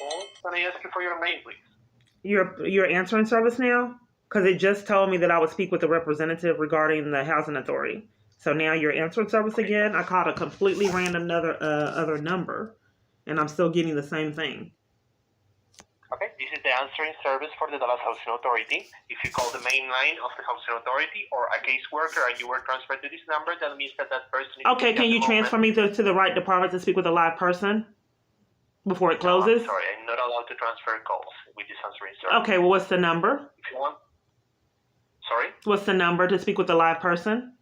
call. Can I ask you for your name, please? Your answering service now? Because it just told me that I would speak with the representative regarding the housing authority. So now your answering service Okay. again. I called a completely random other number, and I'm still getting the same thing. Okay, this is the answering service for the Dallas Housing Authority. If you call the main line of the Housing Authority or a caseworker and you were transferred to this number, that means that person is Okay, can you transfer me to the right department to speak with a live person before it closes? No, I'm sorry, I'm not allowed to transfer calls with this answering service. Okay, well, what's the number? If you want. Sorry? What's the number to speak with a live person?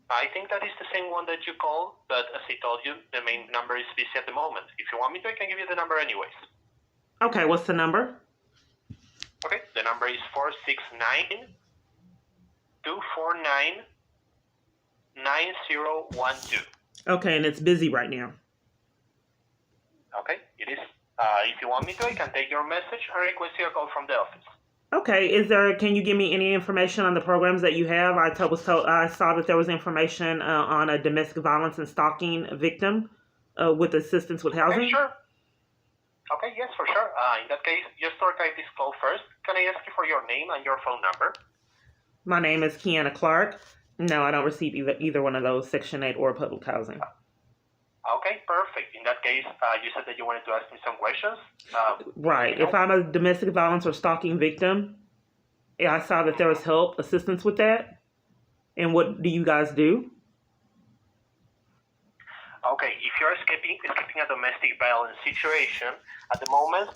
I think that is the same one that you called, but as I told you, the main number is busy at the moment. If you want me to, I can give you the number anyways. Okay, what's the number? Okay, the number is 469-249-9012. Okay, and it's busy right now. Okay, it is. If you want me to, I can take your message and request you a call from the office. Okay, can you give me any information on the programs that you have? I saw that there was information on a domestic violence and stalking victim with assistance with housing. Okay, sure. Okay, yes, for sure. In that case, just to archive this call first, can I ask you for your name and your phone number? My name is Keyana Clark. No, I don't receive either one of those, Section 8 or public housing. Okay, perfect. In that case, you said that you wanted to ask me some questions. Right. If I'm a domestic violence or stalking victim, I saw that there was assistance with that. And what do you guys do? Okay, if you're escaping a domestic violence situation, at the moment,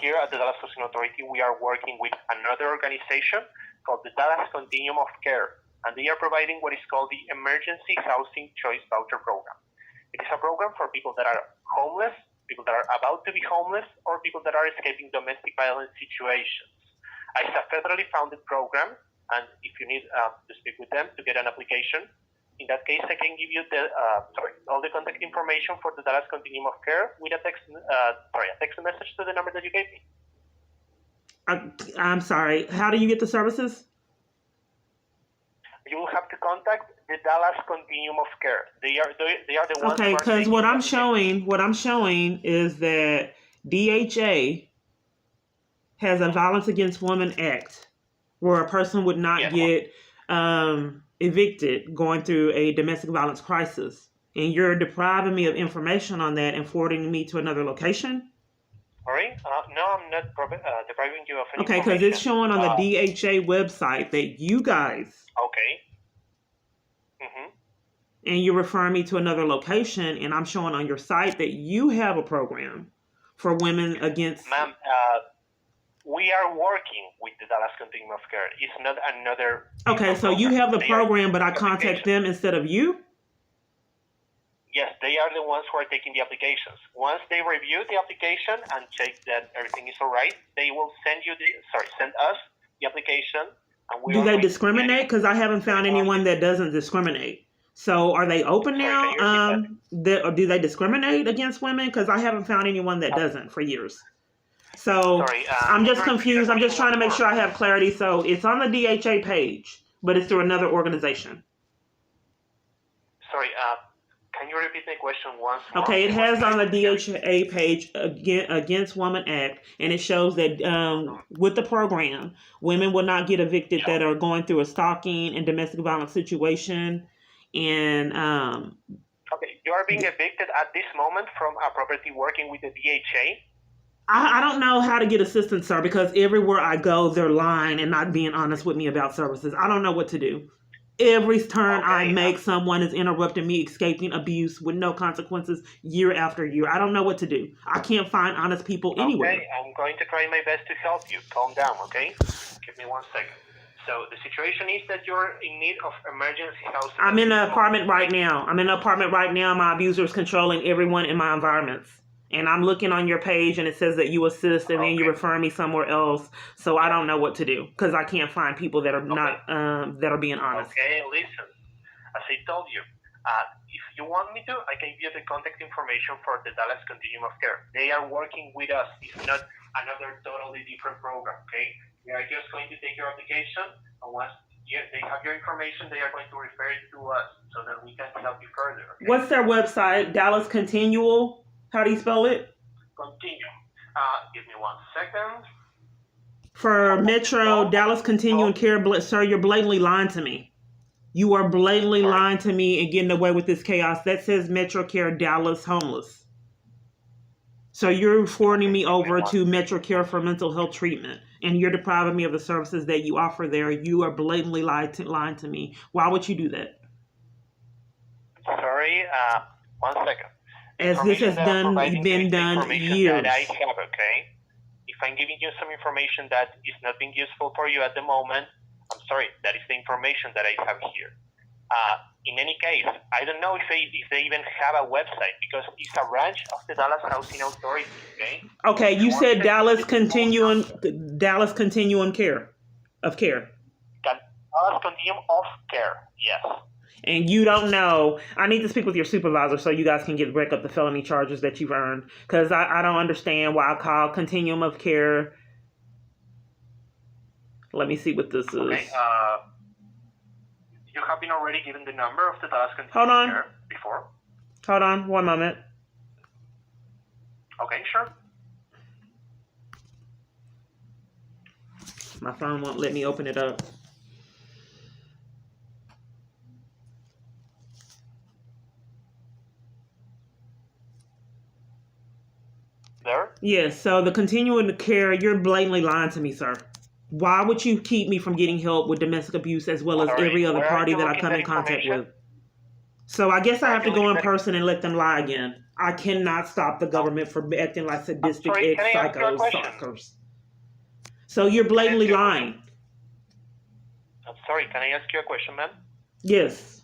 here at the Dallas Housing Authority, we are working with another organization called the Dallas Continuum of Care, and they are providing what is called the Emergency Housing Choice Voucher Program. It is a program for people that are homeless, people that are about to be homeless, or people that are escaping domestic violence situations. It's a federally funded program, and if you need to speak with them to get an application, in that case, I can give you all the contact information for the Dallas Continuum of Care with a text message to the number that you gave me. I'm sorry. How do you get the services? You will have to contact the Dallas Continuum of Care. They are the ones. Okay, because what I'm showing is that DHA has a Violence Against Women Act, where a person would not get evicted going through a domestic violence crisis, and you're depriving me of information on that and forwarding me to another location. Sorry, no, I'm not depriving you of any Okay, because it's showing on the DHA website that you guys. Okay. And you're referring me to another location, and I'm showing on your site that you have a program for women against. Ma'am, we are working with the Dallas Continuum of Care. It's not another. Okay, so you have the program, but I contact them instead of you? Yes, they are the ones who are taking the applications. Once they review the application and check that everything is all right, they will send us the application. And do they discriminate? Because I haven't found anyone that doesn't discriminate. So are they open now? Or do they discriminate against women? Because I haven't found anyone that doesn't for years. So I'm just confused. I'm just trying to make sure I have clarity. So it's on the DHA page, but it's through another organization. Sorry, can you repeat my question once more? Okay, it has on the DHA page Against Women Act, and it shows that with the program, women will not get evicted that are going through a stalking and domestic violence situation. And okay, you are being evicted at this moment from a property working with the DHA? I don't know how to get assistance, sir, because everywhere I go, they're lying and not being honest with me about services. I don't know what to do. Every turn I make, someone is interrupting me, escaping abuse with no consequences year after year. I don't know what to do. I can't find honest people anywhere. Okay, I'm going to try my best to help you. Calm down, okay? Give me 1 second. So the situation is that you're in need of emergency housing. I'm in an apartment right now. My abuser is controlling everyone in my environments. And I'm looking on your page, and it says that you assist, and then you refer me somewhere else. So I don't know what to do because I can't find people that are not that are being honest. Okay, listen. As I told you, if you want me to, I can give you the contact information for the Dallas Continuum of Care. They are working with us. It's not another totally different program. Okay, we are just going to take your application, and once they have your information, they are going to refer it to us so that we can help you further. Okay? What's their website? Dallas Continual. How do you spell it? Continuum. Give me 1 second. For Metro, Dallas Continuum Care, sir, you're blatantly lying to me. You are blatantly lying to me and getting away with this chaos. That says Metro Care Dallas Homeless. So you're forwarding me over to Metro Care for mental health treatment, and you're depriving me of the services that you offer there. You are blatantly lying to me. Why would you do that? Sorry, 1 second. As this has been done years. That I have, okay? If I'm giving you some information that is not being useful for you at the moment, I'm sorry, that is the information that I have here. In any case, I don't know if they even have a website because it's a branch of the Dallas Housing Authority, okay? Okay, you said Dallas Continuum Care. Dallas Continuum of Care, yes. And you don't know. I need to speak with your supervisor so you guys can break up the felony charges that you've earned. Because I don't understand why I call Continuum of Care. Let me see what this is. Okay, you have been already given the number of the Dallas Continuum of Care before? Hold on, 1 moment. Okay, sure. My phone won't let me open it up. There? Yes, so the Continuum of Care, you're blatantly lying to me, sir. Why would you keep me from getting help with domestic abuse as well as every other party that I come in contact with? So I guess I have to go in person and let them lie again. I cannot stop the government from acting like sadistic psychos. So you're blatantly lying. I'm sorry, can I ask you a question, ma'am? Yes.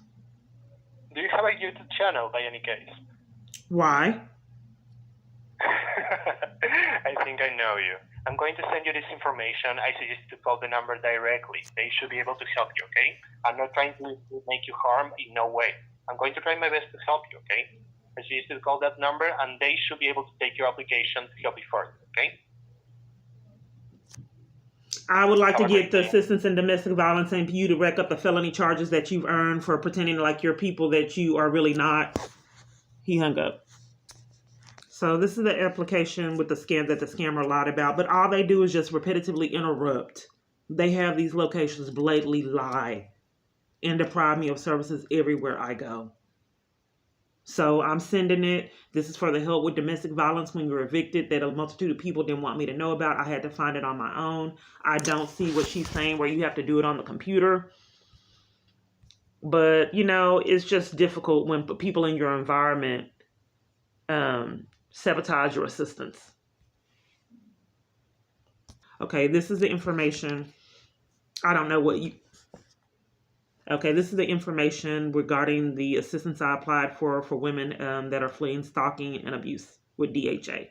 Do you have a YouTube channel by any case? Why? I think I know you. I'm going to send you this information. I suggest you to call the number directly. They should be able to help you, okay? I'm not trying to make you harm in no way. I'm going to try my best to help you, okay? I suggest you to call that number, and they should be able to take your application to help you further, okay? I would like to get the assistance in domestic violence and for you to rack up the felony charges that you've earned for pretending like you're people that you are really not. He hung up. So this is the application with the scam that the scammer lied about, but all they do is just repetitively interrupt. They have these locations blatantly lie and deprive me of services everywhere I go. So I'm sending it. This is for the help with domestic violence when you're evicted that a multitude of people didn't want me to know about. I had to find it on my own. I don't see what she's saying where you have to do it on the computer. But, you know, it's just difficult when people in your environment sabotage your assistance. Okay, this is the information. I don't know what you... Okay, this is the information regarding the assistance I applied for women that are fleeing stalking and abuse with DHA.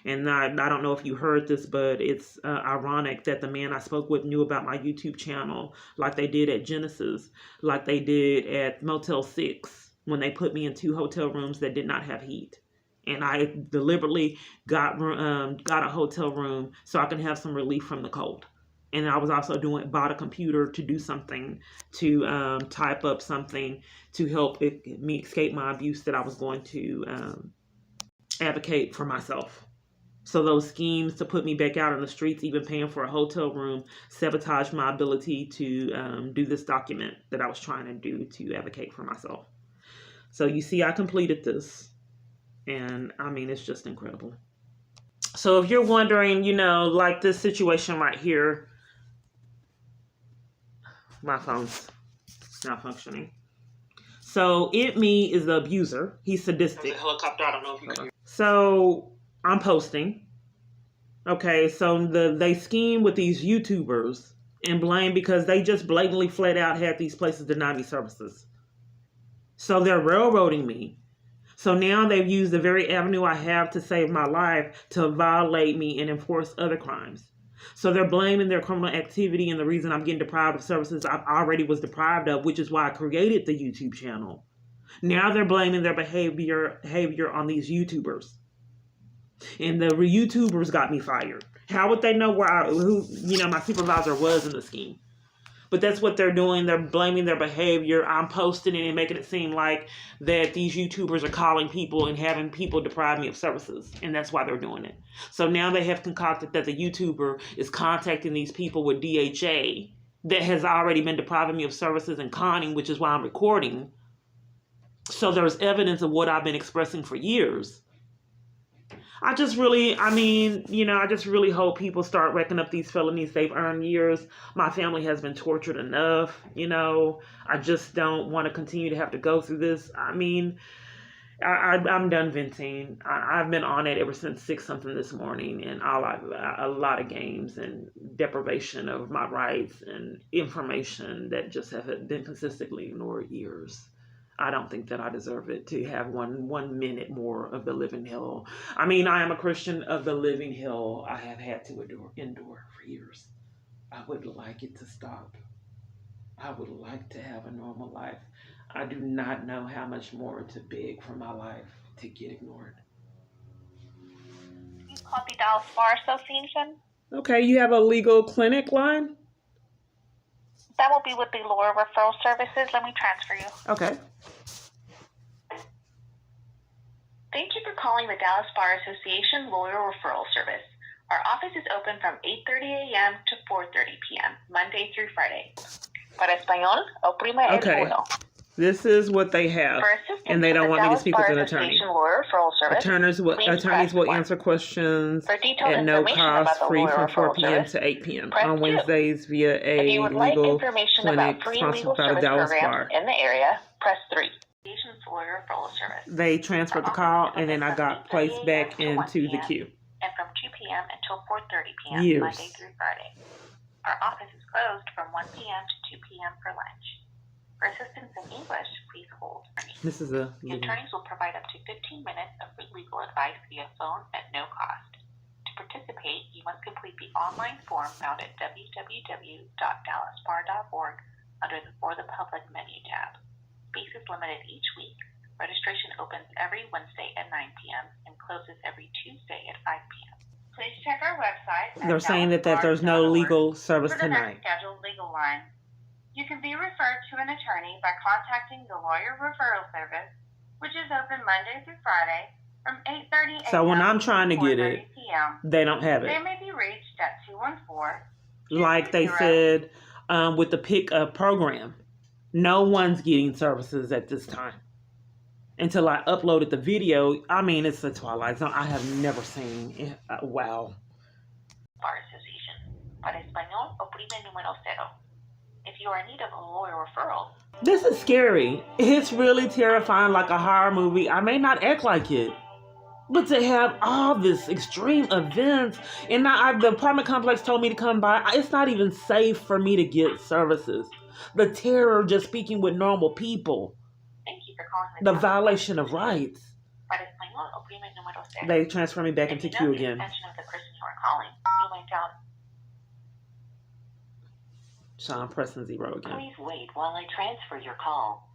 And I don't know if you heard this, but it's ironic that the man I spoke with knew about my YouTube channel like they did at Genesis, like they did at Motel 6 when they put me in 2 hotel rooms that did not have heat. And I deliberately got a hotel room so I can have some relief from the cold. And I was also bought a computer to do something, to type up something to help me escape my abuse that I was going to advocate for myself. So those schemes to put me back out on the streets, even paying for a hotel room, sabotaged my ability to do this document that I was trying to do to advocate for myself. So you see, I completed this. And I mean, it's just incredible. So if you're wondering, you know, like this situation right here, my phone's not functioning. So me is the abuser. He's sadistic. The helicopter, I don't know if you can hear. So I'm posting. Okay, so they scheme with these YouTubers and blame because they just blatantly flat out had these places deny me services. So they're railroading me. So now they've used the very avenue I have to save my life to violate me and enforce other crimes. So they're blaming their criminal activity and the reason I'm getting deprived of services I already was deprived of, which is why I created the YouTube channel. Now they're blaming their behavior on these YouTubers. And the YouTubers got me fired. How would they know who my supervisor was in the scheme? But that's what they're doing. They're blaming their behavior. I'm posting it and making it seem like that these YouTubers are calling people and having people deprive me of services. And that's why they're doing it. So now they have concocted that the YouTuber is contacting these people with DHA that has already been depriving me of services and conning, which is why I'm recording. So there's evidence of what I've been expressing for years. I just really hope people start racking up these felonies. They've earned years. My family has been tortured enough. I just don't want to continue to have to go through this. I'm done venting. I've been on it ever since 6-something this morning, and a lot of games and deprivation of my rights and information that just have been consistently ignored years. I don't think that I deserve it to have one minute more of the living hell. I am a Christian of the living hell I have had to endure for years. I would like it to stop. I would like to have a normal life. I do not know how much more to beg for my life to get ignored. You called the Dallas Bar Association? Okay, you have a legal clinic line? That will be with the Lawyer Referral Services. Let me transfer you. Okay. Thank you for calling the Dallas Bar Association Lawyer Referral Service. Our office is open from 8:30 a.m. to 4:30 p.m., Monday through Friday. Para español, oprima el uno. This is what they have, and they don't want me to speak with an attorney. Attorneys will answer questions at no cost, free from 4 p.m. to 8 p.m. on Wednesdays via a legal clinic sponsored by the Dallas Bar. In the area, press 3. They transferred the call, and then I got placed back into the queue. And from 2 p.m. until 4:30 p.m. Monday through Friday. Our office is closed from 1 p.m. to 2 p.m. for lunch. For assistance in English, please hold. This is The attorneys will provide up to 15 minutes of legal advice via phone at no cost. To participate, you must complete the online form found at www.dallasbar.org under the For the Public menu tab. Space is limited each week. Registration opens every Wednesday at 9 p.m. and closes every Tuesday at 5 p.m. Please check our website. They're saying that there's no legal service tonight. Scheduled legal line. You can be referred to an attorney by contacting the Lawyer Referral Service, which is open Monday through Friday from 8:30 a.m. So when I'm trying to get it, they don't have it. They may be reached at 214. Like they said with the pick up program, no one's getting services at this time. Until I uploaded the video, it's the Twilight Zone. I have never seen it. Wow. Bar Association. Para español, oprime número 0. If you are in need of a lawyer referral. This is scary. It's really terrifying, like a horror movie. I may not act like it, but to have all this extreme events, and now the apartment complex told me to come by. It's not even safe for me to get services. The terror just speaking with normal people. Thank you for calling the violation of rights. Para español, oprime número 0. They transfer me back into queue again. If you know the extension of the person you are calling, you may dial. So I'm pressing 0 again. Please wait while I transfer your call.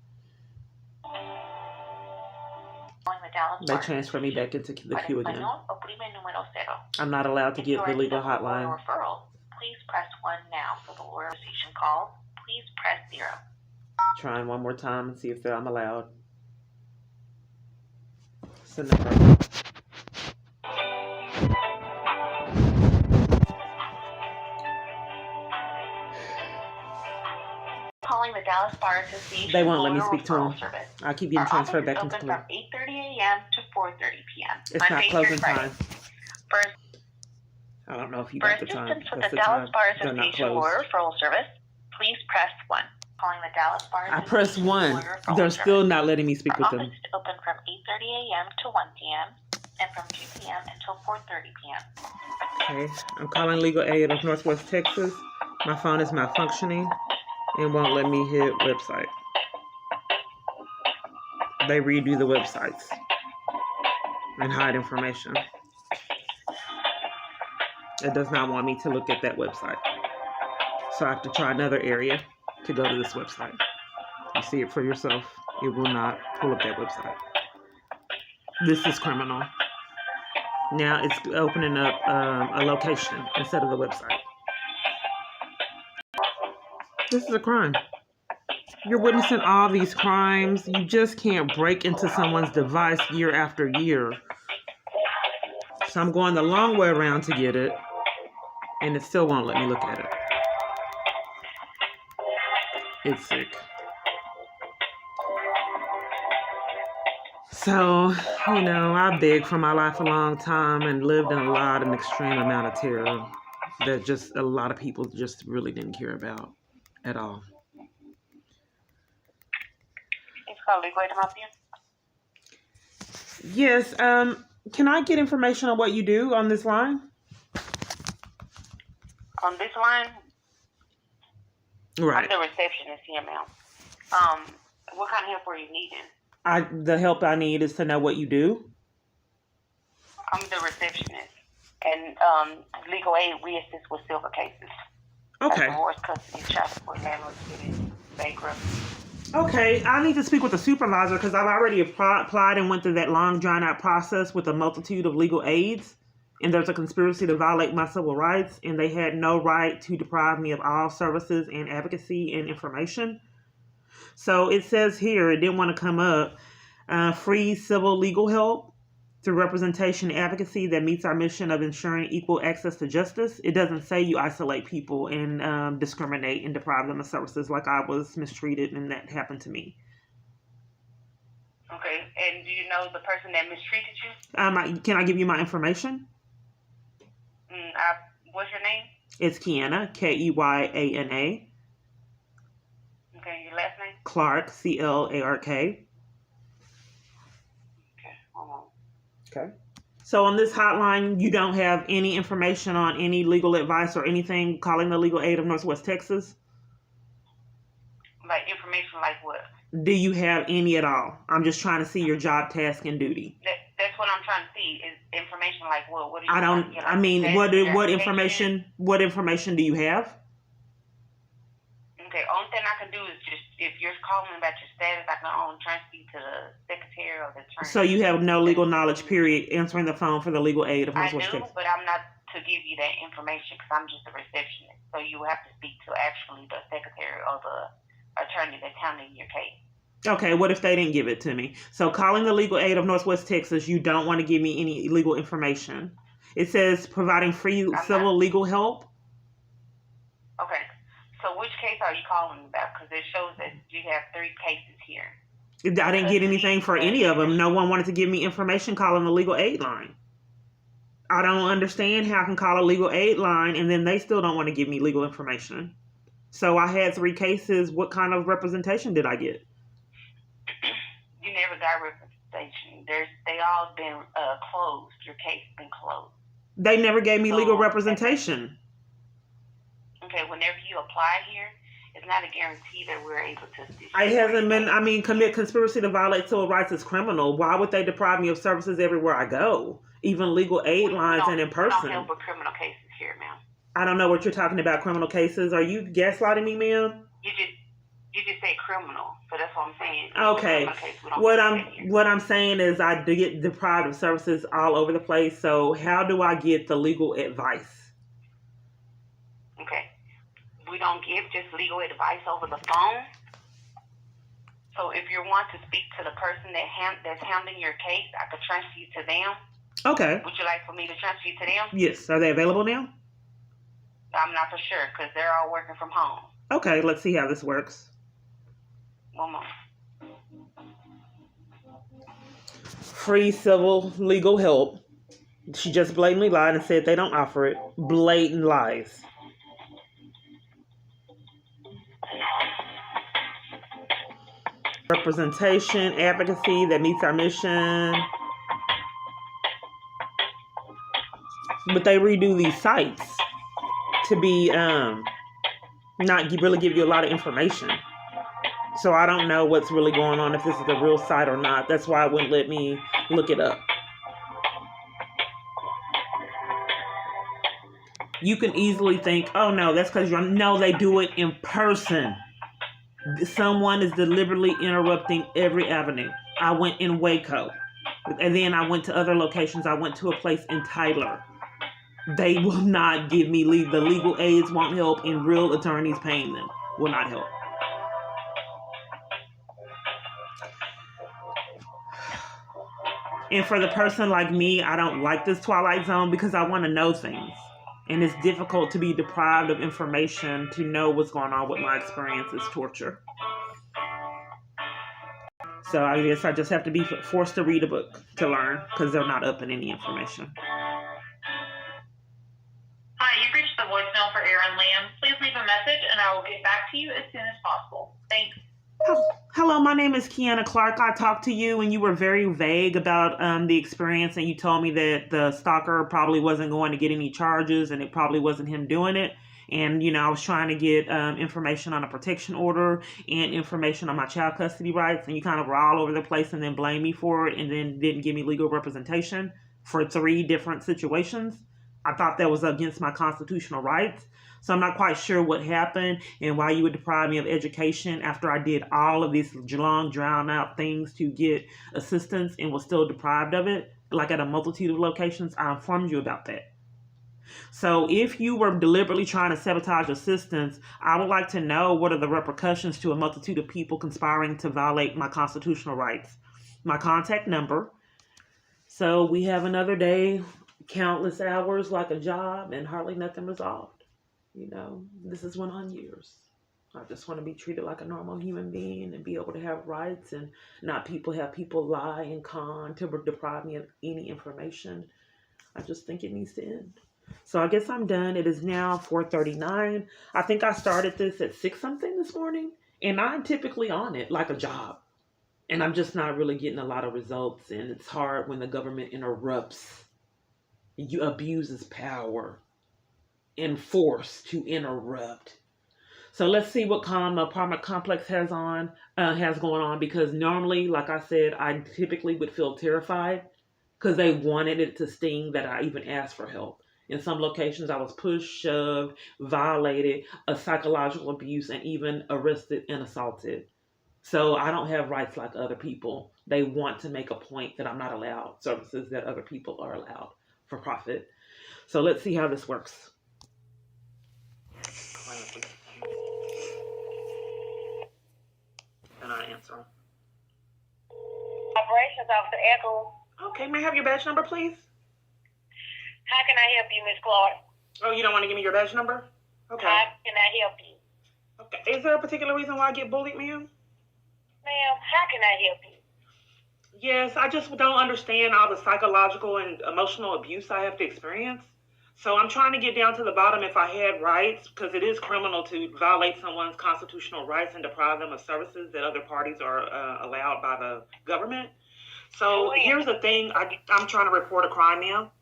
They transfer me back into the queue again. I'm not allowed to get the legal hotline. Referral, please press 1 now. For the lawyer association calls, please press 0. Trying one more time and see if I'm allowed. Send number. Calling the Dallas Bar Association. They won't let me speak to them. I keep getting transferred back into the from 8:30 a.m. to 4:30 p.m. It's Monday not closing time. I don't know if you got the time. For the Dallas Bar Association Lawyer Referral Service, please press 1. Calling the Dallas Bar I pressed 1. They're still not letting me speak with them. Our office is open from 8:30 a.m. to 1 p.m. and from 2 p.m. until 4:30 p.m. Okay, I'm calling legal aid of Northwest Texas. My phone is malfunctioning and won't let me hit website. They redo the websites and hide information. It does not want me to look at that website. So I have to try another area to go to this website. You see it for yourself. It will not pull up that website. This is criminal. Now it's opening up a location instead of the website. This is a crime. You're witnessing all these crimes. You just can't break into someone's device year after year. So I'm going the long way around to get it, and it still won't let me look at it. It's sick. So, I begged for my life a long time and lived in an extreme amount of terror that just a lot of people just really didn't care about at all. It's called Legal Aid to help you. Yes. Can I get information on what you do on this line? On this line, Right. I'm the receptionist here, ma'am. What kind of help were you needing? The help I need is to know what you do. I'm the receptionist. And legal aid, we assist with civil cases. Okay. Like divorce, custody, child support, landlord, student, bankruptcy. Okay, I need to speak with the supervisor because I've already applied and went through that long, drawn-out process with a multitude of legal aids, and there's a conspiracy to violate my civil rights, and they had no right to deprive me of all services and advocacy and information. So it says here, it didn't want to come up, free civil legal help through representation and advocacy that meets our mission of ensuring equal access to justice. It doesn't say you isolate people and discriminate and deprive them of services like I was mistreated and that happened to me. Okay, and do you know the person that mistreated you? Can I give you my information? What's your name? It's Keyana, Keyana. Okay, your last name? Clark, Clark. Okay, hold on. Okay. So on this hotline, you don't have any information on any legal advice or anything calling the legal aid of Northwest Texas? Like information like what? Do you have any at all? I'm just trying to see your job, task, and duty. That's what I'm trying to see is information like what? What do you I don't. want? I mean, what information? What information do you have? Okay, only thing I can do is just if you're calling about your status, I can only transfer you to the secretary or the attorney. So you have no legal knowledge, period, answering the phone for the legal aid of I Northwest do, Texas. but I'm not to give you that information because I'm just a receptionist. So you have to speak to actually the secretary or the attorney that's handling your case. Okay, what if they didn't give it to me? So calling the legal aid of Northwest Texas, you don't want to give me any legal information. It says providing free civil legal help. Okay. So which case are you calling about? Because it shows that you have 3 cases here. I didn't get anything for any of them. No one wanted to give me information calling the legal aid line. I don't understand how I can call a legal aid line and then they still don't want to give me legal information. So I had 3 cases. What kind of representation did I get? You never got representation. They all been closed. Your case has been closed. They never gave me legal representation. Okay, whenever you apply here, it's not a guarantee that we're able to assist you. It hasn't been, commit conspiracy to violate civil rights is criminal. Why would they deprive me of services everywhere I go? Even legal aid lines and in person. We don't help with criminal cases here, ma'am. I don't know what you're talking about, criminal cases. Are you gaslighting me, ma'am? You just said criminal, so that's what I'm saying. Okay. What I'm saying is I do get deprived of services all over the place. So how do I get the legal advice? Okay. We don't give just legal advice over the phone. So if you want to speak to the person that's handling your case, I could transfer you to them. Okay. Would you like for me to transfer you to them? Yes. Are they available now? I'm not for sure because they're all working from home. Okay. Let's see how this works. One moment. Free civil legal help. She just blatantly lied and said they don't offer it. Blatant lies. Representation, advocacy that meets our mission. But they redo these sites to be not really give you a lot of information. So I don't know what's really going on, if this is a real site or not. That's why it wouldn't let me look it up. You can easily think, oh no, that's because no, they do it in person. Someone is deliberately interrupting every avenue. I went in Waco. And then I went to other locations. I went to a place in Tyler. They will not give me the legal aids won't help and real attorneys paying them. will not help. And for the person like me, I don't like this Twilight Zone because I want to know things. And it's difficult to be deprived of information to know what's going on with my experience as torture. So I guess I just have to be forced to read a book to learn because they're not up in any information. Hi, you've reached the voicemail for Aaron Lamb. Please leave a message and I will get back to you as soon as possible. Thanks. Hello, my name is Keyana Clark. I talked to you and you were very vague about the experience, and you told me that the stalker probably wasn't going to get any charges and it probably wasn't him doing it. And, I was trying to get information on a protection order and information on my child custody rights, and you kind of were all over the place and then blamed me for it and then didn't give me legal representation for 3 different situations. I thought that was against my constitutional rights. So I'm not quite sure what happened and why you would deprive me of education after I did all of these long, drawn out things to get assistance and was still deprived of it, like at a multitude of locations. I informed you about that. So if you were deliberately trying to sabotage assistance, I would like to know what are the repercussions to a multitude of people conspiring to violate my constitutional rights. My contact number. So we have another day, countless hours like a job, and hardly nothing resolved. This is 100 years. I just want to be treated like a normal human being and be able to have rights and not have people lie and con to deprive me of any information. I just think it needs to end. So I guess I'm done. It is now 4:39. I think I started this at 6 something this morning, and I'm typically on it like a job. And I'm just not really getting a lot of results, and it's hard when the government interrupts. You abuses power and force to interrupt. So let's see what apartment complex has going on, because normally, like I said, I typically would feel terrified because they wanted it to sting that I even asked for help. In some locations, I was pushed, shoved, violated, a psychological abuse, and even arrested and assaulted. So I don't have rights like other people. They want to make a point that I'm not allowed services that other people are allowed for profit. So let's see how this works. And I answer. Operations Officer Echo. Okay, may I have your badge number, please? How can I help you, Miss Clark? Oh, you don't want to give me your badge number? Okay. How can I help you? Okay. Is there a particular reason why I get bullied, ma'am? Ma'am, how can I help you? Yes, I just don't understand all the psychological and emotional abuse I have to experience. So I'm trying to get down to the bottom if I had rights, because it is criminal to violate someone's constitutional rights and deprive them of services that other parties are allowed by the government. So here's the thing. I'm trying to report a crime now.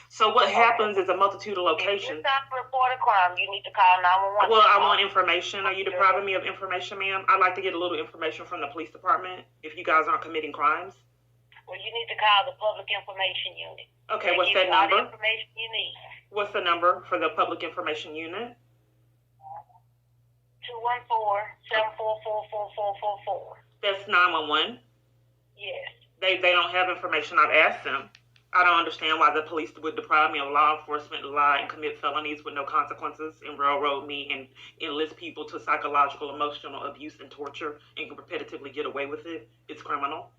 So what happens is a multitude of locations. If you stop to report a crime, you need to call 911. Well, I want information. Are you depriving me of information, ma'am? I'd like to get a little information from the police department if you guys aren't committing crimes. Well, you need to call the Public Information Unit. Okay, what's that number? All the information you need. What's the number for the Public Information Unit? 214-744-4444. That's 911. Yes. They don't have information. I've asked them. I don't understand why the police would deprive me of law enforcement, lie, and commit felonies with no consequences, and railroad me and enlist people to psychological, emotional abuse and torture and repetitively get away with it. It's criminal.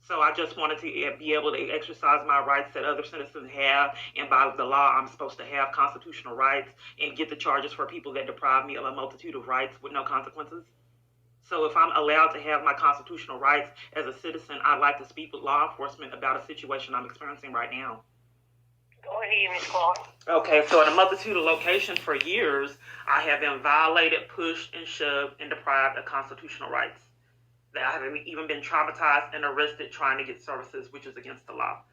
So I just wanted to be able to exercise my rights that other citizens have, and by the law, I'm supposed to have constitutional rights and get the charges for people that deprive me of a multitude of rights with no consequences. So if I'm allowed to have my constitutional rights as a citizen, I'd like to speak with law enforcement about a situation I'm experiencing right now. Go ahead, Ms. Clark. Okay, so in a multitude of locations for years, I have been violated, pushed, and shoved, and deprived of constitutional rights. That I have even been traumatized and arrested trying to get services, which is against the law.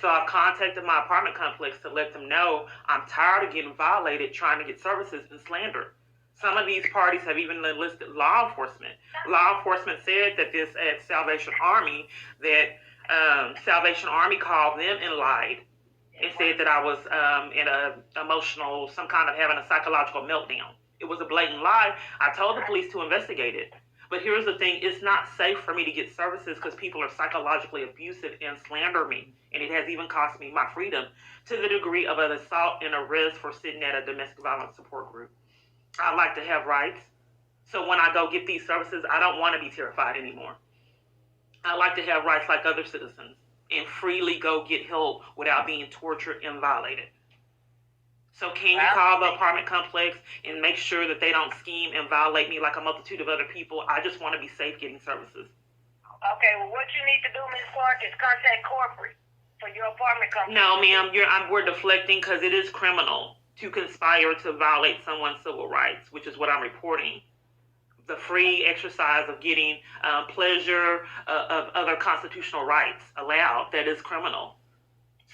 So I've contacted my apartment complex to let them know I'm tired of getting violated trying to get services and slandered. Some of these parties have even enlisted law enforcement. Law enforcement said that this at Salvation Army, that Salvation Army called them and lied and said that I was in a emotional, some kind of having a psychological meltdown. It was a blatant lie. I told the police to investigate it. But here's the thing, it's not safe for me to get services because people are psychologically abusive and slander me. And it has even cost me my freedom to the degree of an assault and arrest for sitting at a domestic violence support group. I like to have rights. So when I go get these services, I don't want to be terrified anymore. I like to have rights like other citizens and freely go get help without being tortured and violated. So can you call the apartment complex and make sure that they don't scheme and violate me like a multitude of other people? I just want to be safe getting services. Okay, well, what you need to do, Ms. Clark, is contact corporate for your apartment company. No, ma'am, we're deflecting because it is criminal to conspire to violate someone's civil rights, which is what I'm reporting. The free exercise of getting pleasure of other constitutional rights allowed, that is criminal.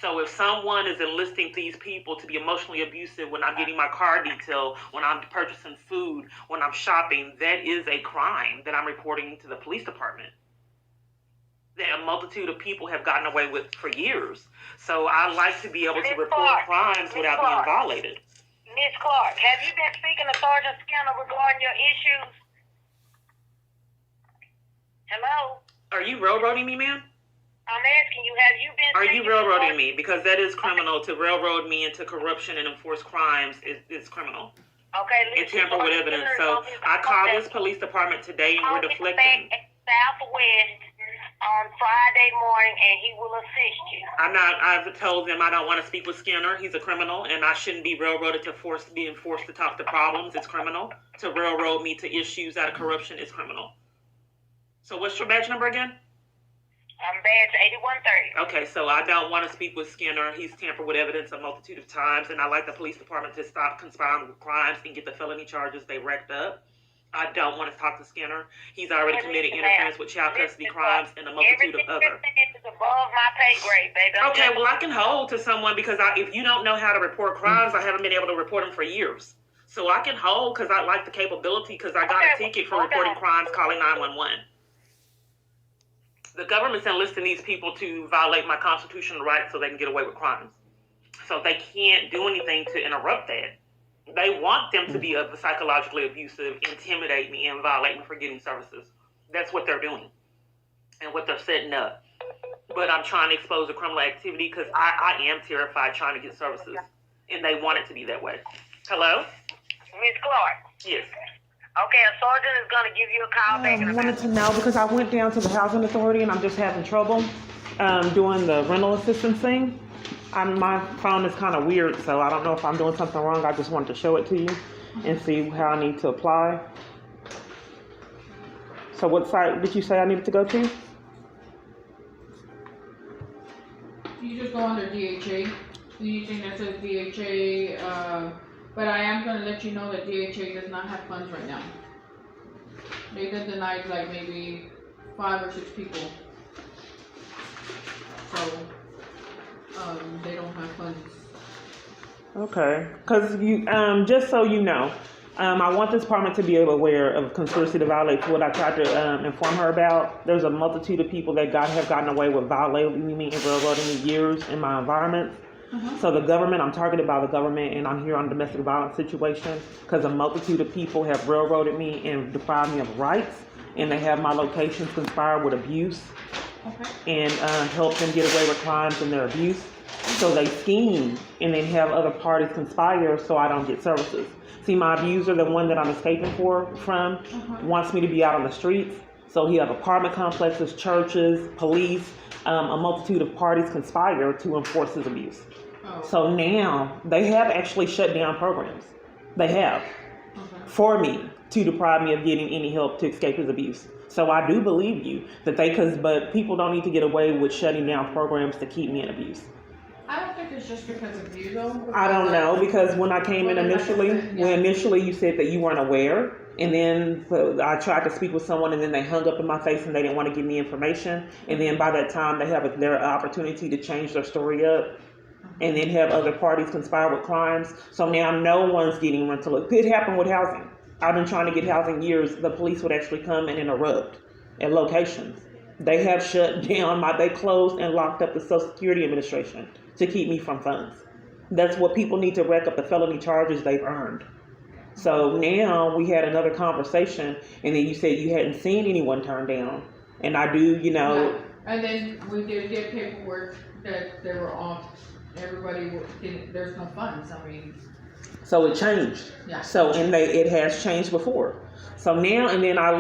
So if someone is enlisting these people to be emotionally abusive when I'm getting my car detailed, when I'm purchasing food, when I'm shopping, that is a crime that I'm reporting to the police department. That a multitude of people have gotten away with for years. So I like to be able to report crimes without being violated. Ms. Clark, have you been speaking to Sergeant Skinner regarding your issues? Hello? Are you railroading me, ma'am? I'm asking you, have you been Are you speaking railroading to me? Because that is criminal. To railroad me into corruption and enforce crimes is criminal. Okay, And tamper with evidence. So I called this police department today and we're deflecting. Southwest on Friday morning, and he will assist you. I've told them I don't want to speak with Skinner. He's a criminal, and I shouldn't be railroaded to being forced to talk to problems. It's criminal. To railroad me to issues out of corruption is criminal. So what's your badge number again? I'm badge 8130. Okay, so I don't want to speak with Skinner. He's tampered with evidence a multitude of times, and I like the police department to stop conspiring with crimes and get the felony charges they racked up. I don't want to talk to Skinner. He's already committed interference with child custody crimes and a multitude of other. Everything is above my pay grade, baby. Okay, well, I can hold to someone because if you don't know how to report crimes, I haven't been able to report them for years. So I can hold because I like the capability because I got a ticket for reporting crimes calling 911. The government's enlisting these people to violate my constitutional rights so they can get away with crimes. So they can't do anything to interrupt that. They want them to be psychologically abusive, intimidate me, and violate me for getting services. That's what they're doing and what they're setting up. But I'm trying to expose the criminal activity because I am terrified trying to get services, and they want it to be that way. Hello? Miss Clark. Yes. Okay, a sergeant is going to give you a call back. I wanted to know because I went down to the housing authority and I'm just having trouble doing the rental assistance thing. My phone is kind of weird, so I don't know if I'm doing something wrong. I just wanted to show it to you and see how I need to apply. So what site did you say I needed to go to? You just go under DHA. Anything that says DHA, but I am going to let you know that DHA does not have funds right now. They did denied like maybe 5 or 6 people. So, they don't have funds. Okay, because you, just so you know, I want this department to be aware of conspiracy to violate what I tried to inform her about. There's a multitude of people that have gotten away with violating me and railroading me years in my environment. So the government, I'm targeted by the government, and I'm here on a domestic violence situation because a multitude of people have railroaded me and deprived me of rights, and they have my locations conspired with abuse and help them get away with crimes and their abuse. So they scheme and then have other parties conspire so I don't get services. See, my abuser, the one that I'm escaping from, wants me to be out on the streets. So he have apartment complexes, churches, police, a multitude of parties conspire to enforce his abuse. So now they have actually shut down programs. They have for me to deprive me of getting any help to escape his abuse. So I do believe you that but people don't need to get away with shutting down programs to keep me in abuse. I don't think it's just because of you though. I don't know, because when I came in initially you said that you weren't aware, and then I tried to speak with someone and then they hung up in my face and they didn't want to give me information, and then by that time they have their opportunity to change their story up and then have other parties conspire with crimes. So now no one's getting rental. It could happen with housing. I've been trying to get housing years. The police would actually come and interrupt at locations. They have shut down they closed and locked up the Social Security Administration to keep me from funds. That's what people need to rack up the felony charges they've earned. So now we had another conversation, and then you said you hadn't seen anyone turned down. And I do, Yeah. And then we did get paperwork that they were off. Everybody, there's no funds. I mean, So it changed. Yeah. So it has changed before. So now and then I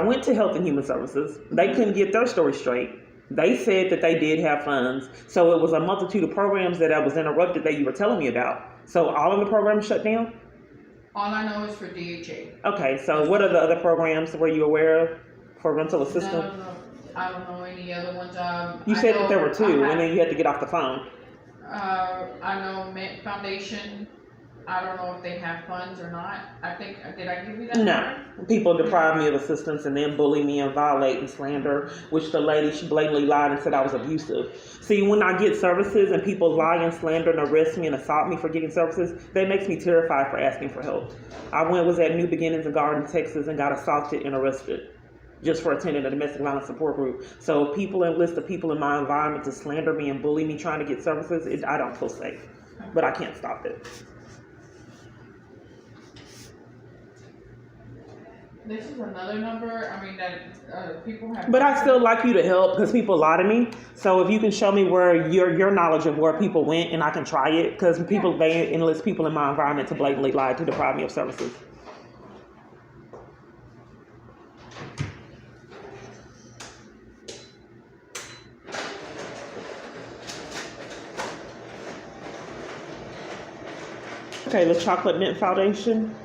went to Health and Human Services. They couldn't get their story straight. They said that they did have funds. So it was a multitude of programs that I was interrupted that you were telling me about. So all of the programs shut down? All I know is for DHA. Okay, so what are the other programs were you aware of for rental assistance? No, I don't know any other ones. You said that there were two, and then you had to get off the phone. I know Mint Foundation. I don't know if they have funds or not. Did I give you that? No. People deprive me of assistance and then bully me and violate and slander, which the lady, she blatantly lied and said I was abusive. See, when I get services and people lie and slander and arrest me and assault me for getting services, that makes me terrified for asking for help. I was at New Beginnings in Garden, Texas, and got assaulted and arrested just for attending a domestic violence support group. So if people enlist the people in my environment to slander me and bully me trying to get services, I don't feel safe. But I can't stop it. This is another number. That people have. But I still like you to help because people lie to me. So if you can show me where your knowledge of where people went and I can try it, because they enlist people in my environment to blatantly lie to deprive me of services. Okay, the Chocolate Mint Foundation.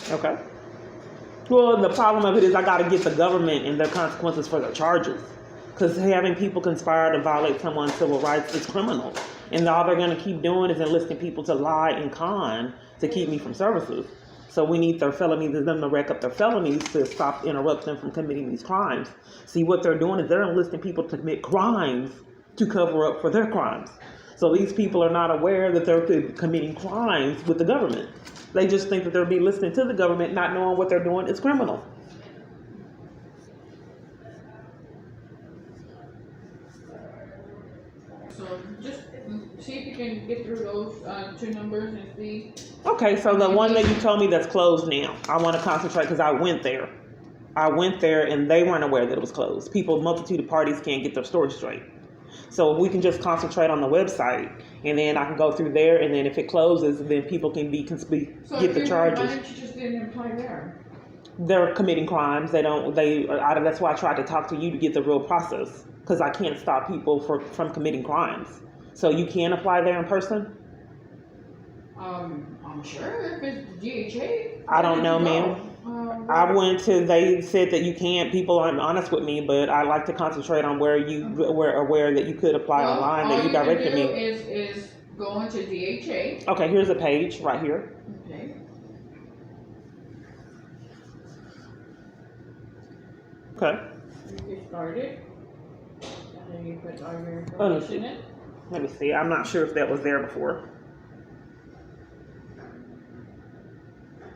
Okay. Well, the problem of it is I got to get the government and their consequences for their charges. Because having people conspire to violate someone's civil rights is criminal. And all they're going to keep doing is enlisting people to lie and con to keep me from services. So we need their felonies and them to rack up their felonies to stop interrupt them from committing these crimes. See, what they're doing is they're enlisting people to commit crimes to cover up for their crimes. So these people are not aware that they're committing crimes with the government. They just think that they'll be listening to the government, not knowing what they're doing is criminal. So just see if you can get through those two numbers and see. Okay, so the one that you told me that's closed now, I want to concentrate because I went there. And they weren't aware that it was closed. Multitude of parties can't get their story straight. So we can just concentrate on the website, and then I can go through there, and then if it closes, then people can get the charges. Why didn't you just didn't apply there? They're committing crimes. That's why I tried to talk to you to get the real process, because I can't stop people from committing crimes. So you can apply there in person? I'm sure if it's DHA. I don't know, ma'am. They said that you can't. People aren't honest with me, but I like to concentrate on where you were aware that you could apply online, that you directed me. Is go into DHA. Okay, here's a page right here. Okay. Okay. You get started. And then you put all your information in. Let me see. I'm not sure if that was there before.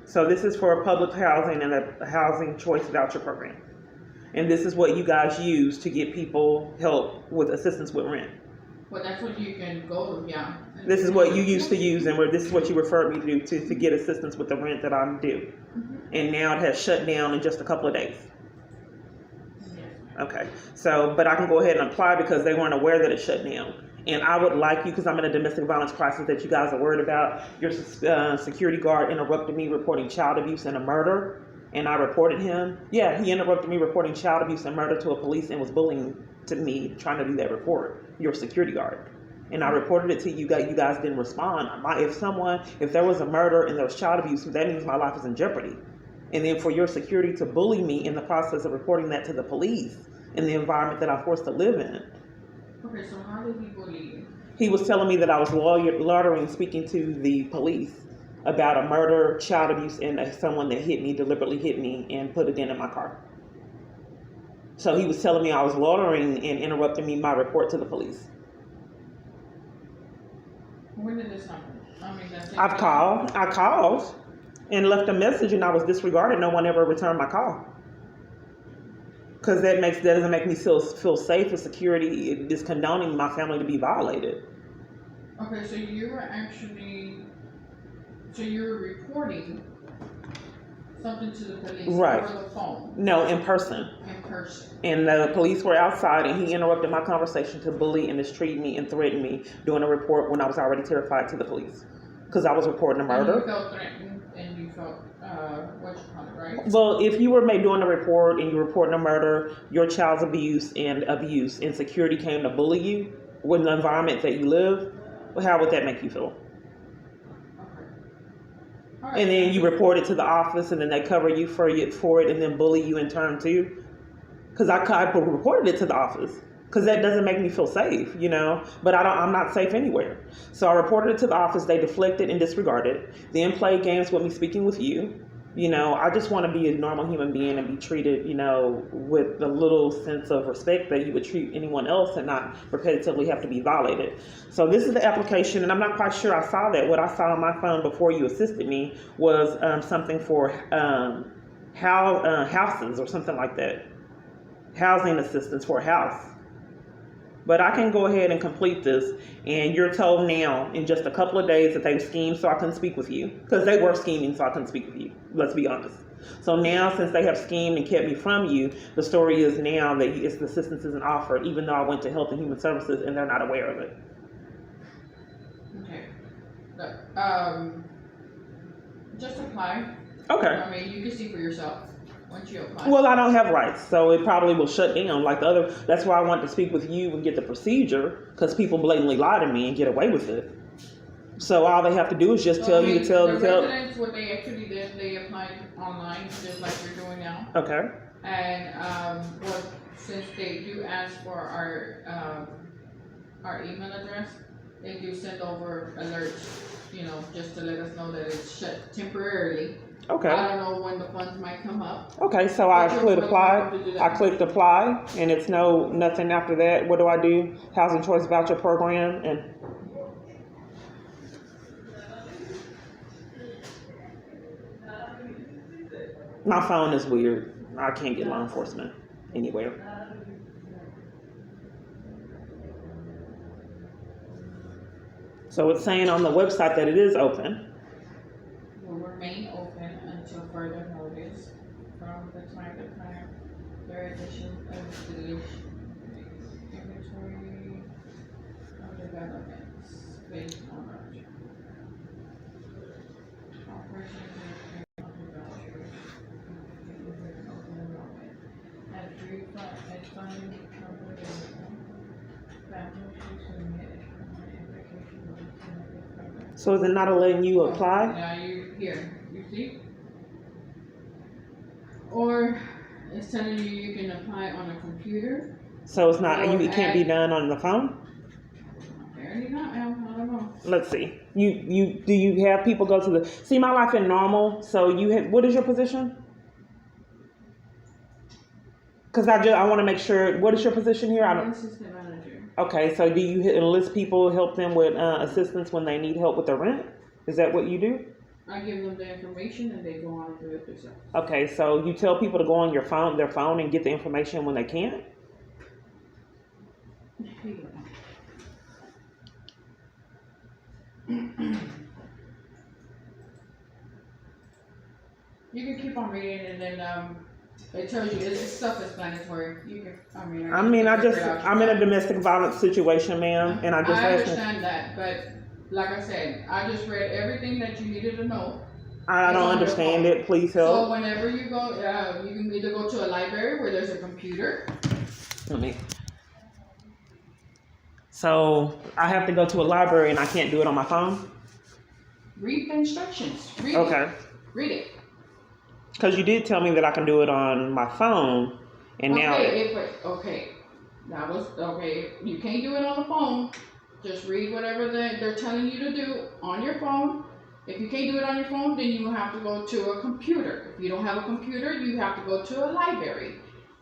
So this is for public housing and the Housing Choice Voucher Program. And this is what you guys use to get people help with assistance with rent. Well, that's what you can go to, yeah. This is what you used to use, and this is what you referred me to get assistance with the rent that I'm due. Mm-hmm. And now it has shut down in just a couple of days. Yes. Okay, but I can go ahead and apply because they weren't aware that it shut down. And I would like you, because I'm in a domestic violence crisis that you guys are worried about. Your security guard interrupted me reporting child abuse and a murder, and I reported him. Yeah, he interrupted me reporting child abuse and murder to a police and was bullying to me trying to do that report. Your security guard. And I reported it to you guys. You guys didn't respond. If there was a murder and there was child abuse, that means my life is in jeopardy. And then for your security to bully me in the process of reporting that to the police in the environment that I'm forced to live in. Okay, so how did he bully you? He was telling me that I was lawyering, speaking to the police about a murder, child abuse, and someone that deliberately hit me and put a dent in my car. So he was telling me I was lawyering and interrupting my report to the police. When did this happen? I called and left a message, and I was disregarded. No one ever returned my call. Because that doesn't make me feel safe or security. It is condoning my family to be violated. Okay, so you were reporting something to the police right. over the phone? No, in person. In person. And the police were outside, and he interrupted my conversation to bully and mistreat me and threaten me doing a report when I was already terrified to the police. because I was reporting a And you murder. felt threatened and you felt, what you call it, right? Well, if you were doing a report and you're reporting a murder, your child's abuse and security came to bully you with the environment that you live, well, how would that make you feel? Okay. All right. And then you report it to the office, and then they cover you for it, and then bully you in turn too. Because I reported it to the office, because that doesn't make me feel safe, But I'm not safe anywhere. So I reported it to the office. They deflected and disregarded. Then played games with me speaking with you. I just want to be a normal human being and be treated, with a little sense of respect that you would treat anyone else and not repetitively have to be violated. So this is the application, and I'm not quite sure I saw that. What I saw on my phone before you assisted me was something for houses or something like that. Housing assistance for a house. But I can go ahead and complete this, and you're told now in just a couple of days that they've schemed so I couldn't speak with you. Because they were scheming so I couldn't speak with you. Let's be honest. So now, since they have schemed and kept me from you, the story is now that the assistance isn't offered, even though I went to Health and Human Services and they're not aware of it. Okay. Look, just apply. Okay. I mean, you can see for yourself once you apply. Well, I don't have rights, so it probably will shut down like the other. That's why I want to speak with you and get the procedure, because people blatantly lie to me and get away with it. So all they have to do is just tell you to tell. The residents, what they actually did, they applied online, just like you're doing now. Okay. And since they do ask for our email address, they do send over alerts, just to let us know that it's shut temporarily. Okay. I don't know when the funds might come up. Okay, so I clicked apply. I clicked apply, and it's nothing after that. What do I do? Housing Choice Voucher Program, and my phone is weird. I can't get law enforcement anywhere. So it's saying on the website that it is open. Will remain open until further notice from the time the plan, their addition of deletion, inventory of developments based on voucher. Operation of vouchers, open enrollment, at funding families to submit application will be submitted further. So is it not letting you apply? Now you see? Or it's telling you can apply on a computer. So it's not. It can't be done on the phone. Apparently not, ma'am. I don't know. Let's see. Do you have people go to the See My Life in Normal? So what is your position? Because I want to make sure. What is your position here? Assistant manager. Okay, so do you enlist people, help them with assistance when they need help with their rent? Is that what you do? I give them the information and they go on and do it themselves. Okay, so you tell people to go on their phone, and get the information when they can't? You can keep on reading, and then it tells you it's self-explanatory. I'm in a domestic violence situation, ma'am, and I understand that, but like I said, I just read everything that you needed to know. I don't understand it. Please help. So whenever you go, you can either go to a library where there's a computer. So I have to go to a library and I can't do it on my phone? Read the instructions. Read okay. it. Read it. Because you did tell me that I can do it on my phone, and now. Okay. That was okay. You can't do it on the phone. Just read whatever they're telling you to do on your phone. If you can't do it on your phone, then you have to go to a computer. If you don't have a computer, you have to go to a library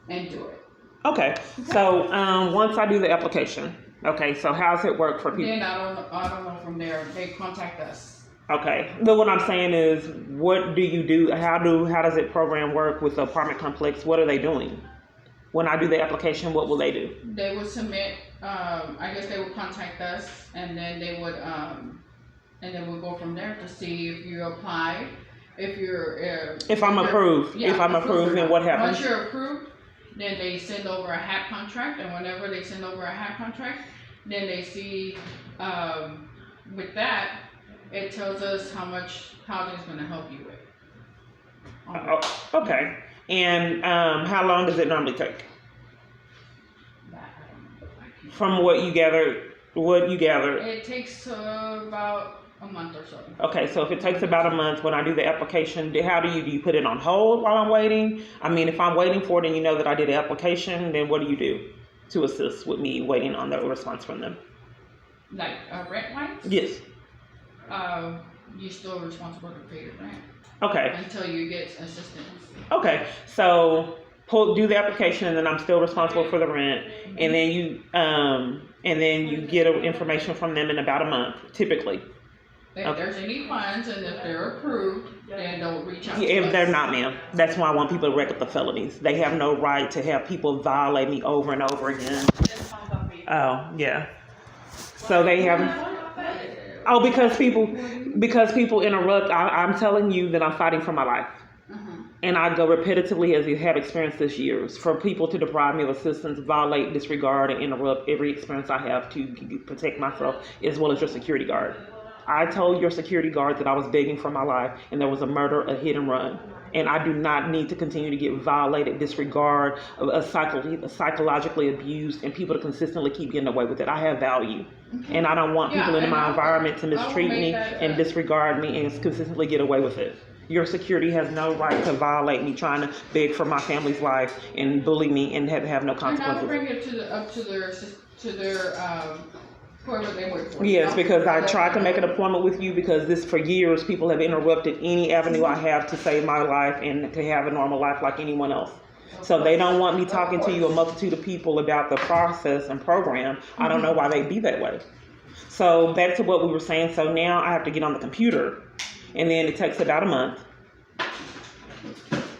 and do it. Okay. So once I do the application, okay. So how's it work for people? Then I don't know from there. They contact us. Okay. But what I'm saying is, what do you do? How does it program work with the apartment complex? What are they doing? When I do the application, what will they do? They would submit. I guess they would contact us, and then they would, and then we'll go from there to see if you apply. If I'm approved. Yeah, if I'm approved, then what happens? Once you're approved, then they send over a HAP contract, and whenever they send over a HAP contract, then they see with that, it tells us how much housing is going to help you with. Oh, okay. And how long does it normally take? From what you gather, It takes about a month or so. Okay, so if it takes about a month when I do the application, how do you put it on hold while I'm waiting? I mean, if I'm waiting for it and you know that I did the application, then what do you do to assist with me waiting on the response from them? Like rent wise? Yes. You're still responsible to pay your rent. Okay. Until you get assistance. Okay, so do the application, and then I'm still responsible for the rent, and then you get information from them in about a month, typically. If there's any funds and if they're approved, then they'll reach out. If they're not, ma'am, that's why I want people to rec up the felonies. They have no right to have people violate me over and over again. Oh yeah. So they have. Oh, because people interrupt. I'm telling you that I'm fighting for my life. And I go repetitively, as you have experienced this years, for people to deprive me of assistance, violate, disregard, and interrupt every experience I have to protect myself, as well as your security guard. I told your security guard that I was begging for my life, and there was a murder, a hit and run. And I do not need to continue to get violated, disregard, psychologically abused, and people to consistently keep getting away with it. I have value. And I don't want people in my environment to mistreat me and disregard me and consistently get away with it. Your security has no right to violate me, trying to beg for my family's life and bully me and have no consequences. And I'll bring it up to their whoever they work for. Yes, because I tried to make an appointment with you because for years people have interrupted any avenue I have to save my life and to have a normal life like anyone else. So they don't want me talking to you, a multitude of people, about the process and program. I don't know why they'd be that way. So back to what we were saying. So now I have to get on the computer. And then it takes about a month.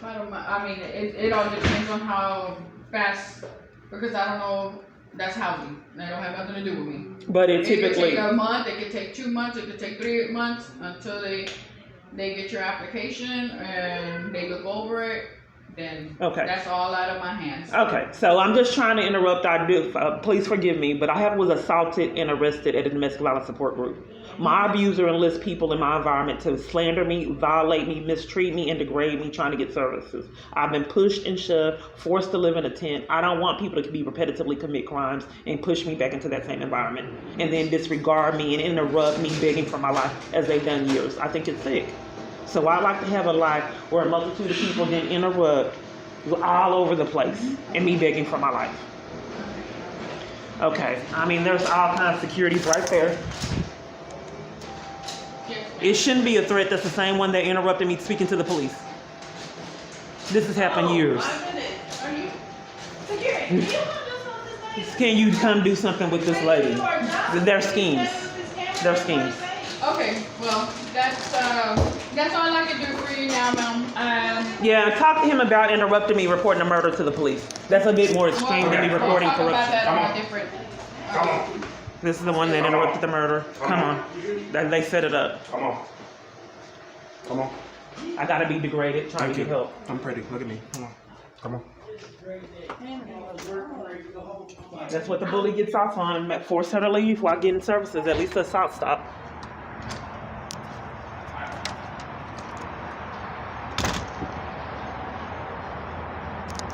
I mean, it all depends on how fast, because I don't know, that's housing. They don't have nothing to do with me. But it typically... could take a month, it could take 2 months, it could take 3 months until they get your application and they look over it. Then that's all out of my hands. Okay, so I'm just trying to interrupt. Please forgive me, but I was assaulted and arrested at a domestic violence support group. My abuser enlists people in my environment to slander me, violate me, mistreat me, and degrade me, trying to get services. I've been pushed and shoved, forced to live in a tent. I don't want people to be repetitively commit crimes and push me back into that same environment, and then disregard me and interrupt me begging for my life as they've done years. I think it's sick. So I like to have a life where a multitude of people didn't interrupt all over the place and me begging for my life. Okay, I mean, there's all kinds of securities right there. It shouldn't be a threat. That's the same one that interrupted me speaking to the police. This has happened years. Are you security? Can you come do something with this lady? Their schemes. Their schemes. Okay, well, that's all I can do for you now, ma'am. Yeah, talk to him about interrupting me reporting a murder to the police. That's a bit more extreme than me reporting corruption. Come on. This is the one that interrupted the murder. Come on. They set it up. Come on. Come on. I gotta be degraded trying to get help. I'm pretty. Look at me. Come on. Come on. That's what the bully gets off on. Force her to leave while getting services. At least the assault stop.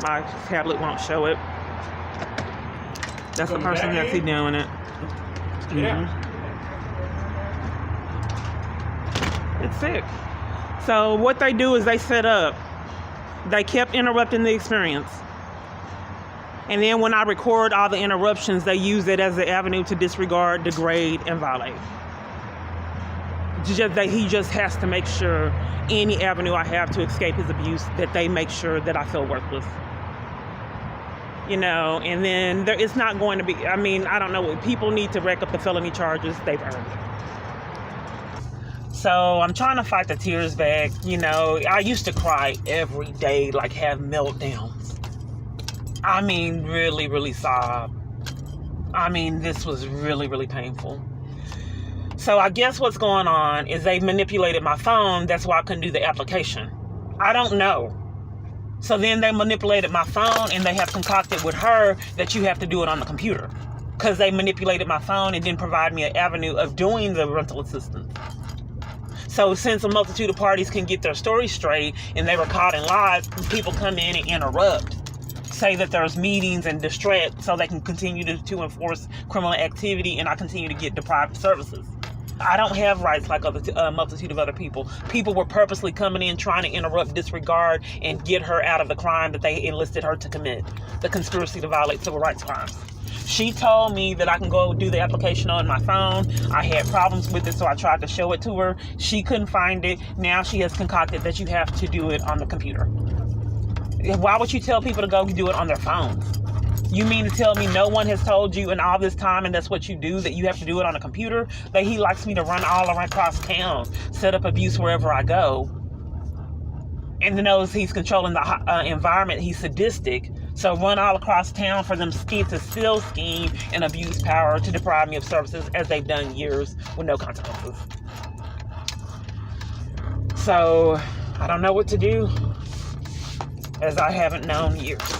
My tablet won't show it. That's the person that's doing it. It's sick. So what they do is they set up. They kept interrupting the experience. And then when I record all the interruptions, they use it as an avenue to disregard, degrade, and violate. He just has to make sure any avenue I have to escape his abuse, that they make sure that I feel worthless. You know, and then it's not going to be, I mean, I don't know, people need to rack up the felony charges they've earned. So I'm trying to fight the tears back. You know, I used to cry every day, like have meltdowns. I mean, really, really sob. I mean, this was really, really painful. So I guess what's going on is they manipulated my phone. That's why I couldn't do the application. I don't know. So then they manipulated my phone and they have concocted with her that you have to do it on the computer. Because they manipulated my phone and didn't provide me an avenue of doing the rental assistance. So since a multitude of parties can get their story straight and they were caught in lies, people come in and interrupt, say that there's meetings and distract so they can continue to enforce criminal activity, and I continue to get deprived of services. I don't have rights like a multitude of other people. People were purposely coming in trying to interrupt, disregard, and get her out of the crime that they enlisted her to commit, the conspiracy to violate civil rights crimes. She told me that I can go do the application on my phone. I had problems with it, so I tried to show it to her. She couldn't find it. Now she has concocted that you have to do it on the computer. Why would you tell people to go do it on their phones? You mean to tell me no one has told you in all this time, and that's what you do, that you have to do it on a computer? That he likes me to run all around across town, set up abuse wherever I go, and knows he's controlling the environment. He's sadistic. So run all across town for them to still scheme and abuse power to deprive me of services, as they've done years with no consequences. So I don't know what to do, as I haven't known years.